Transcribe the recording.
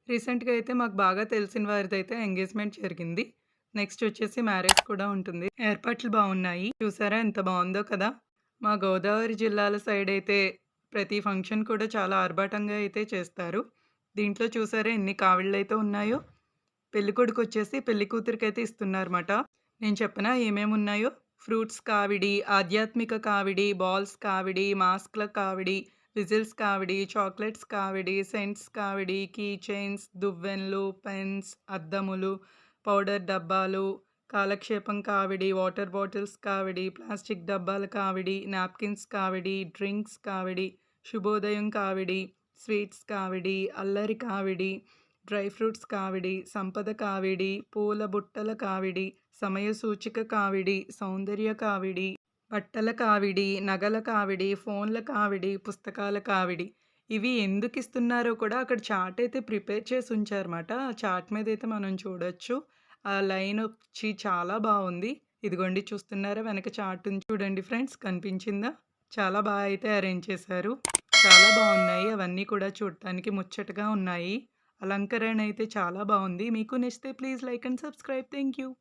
రీసెంట్‌గా అయితే మాకు బాగా తెలిసిన వారిదైతే ఎంగేజ్‌మెంట్ జరిగింది. నెక్స్ట్ వచ్చేసి మ్యారేజ్ కూడా ఉంటుంది. ఏర్పాట్లు బావున్నాయి. చూసారా ఎంత బావుందో కదా! మా గోదావరి జిల్లాల సైడ్ అయితే ప్రతి ఫంక్షన్ కూడా చాలా ఆర్భాటంగా అయితే చేస్తారు. దీంట్లో చూసారా ఎన్ని కావిళ్ళైతే ఉన్నాయో? పెళ్ళికొడుకొచ్చేసి పెళ్లి కూతురికైతే ఇస్తున్నారన్నమాట. నేను చెప్పనా ఏమేమున్నాయో? ఫ్రూట్స్ కావిడి, ఆధ్యాత్మిక కావిడి, బాల్స్ కావిడి, మాస్క్‌ల కావిడి, విజిల్స్ కావిడి, చాక్లెట్స్ కావిడి, సెంట్స్ కావిడి, కీ చైన్స్, దువ్వెనలు, పెన్స్, అద్దములు, పౌడర్ డబ్బాలు, కాలక్షేపం కావిడి, వాటర్ బాటిల్స్ కావిడి, ప్లాస్టిక్ డబ్బాల కావిడి, నాప్కిన్స్ కావిడి, డ్రింక్స్ కావిడి, శుభోదయం కావిడి, స్వీట్స్ కావిడి, అల్లరి కావిడి, డ్రై ఫ్రూట్స్ కావిడి, సంపద కావిడి, పూల బుట్టల కావిడి, సమయ సూచిక కావిడి, సౌందర్య కావిడి, బట్టల కావిడి, నగల కావిడి, ఫోన్ల కావిడి, పుస్తకాల కావిడి. ఇవి ఎందుకిస్తున్నారో కూడా అక్కడ చార్ట్ అయితే ప్రిపేర్ చేసి ఉంచారన్నమాట. ఆ చార్ట్ మీదైతే మనం చూడొచ్చు. ఆ లైనొచ్చి చాలా బావుంది. ఇదిగోండి చూస్తున్నారా వెనక చార్ట్ ఉంది చూడండి ఫ్రెండ్స్ కనిపించిందా? చాలా అయితే అరేంజ్ చేశారు. చాలా బావున్నాయి. అవన్నీ కూడా చూడటానికి ముచ్చటగా ఉన్నాయి. అలంకరణ అయితే చాలా బావుంది. మీకు నచ్చితే please like and subscribe. Thank you.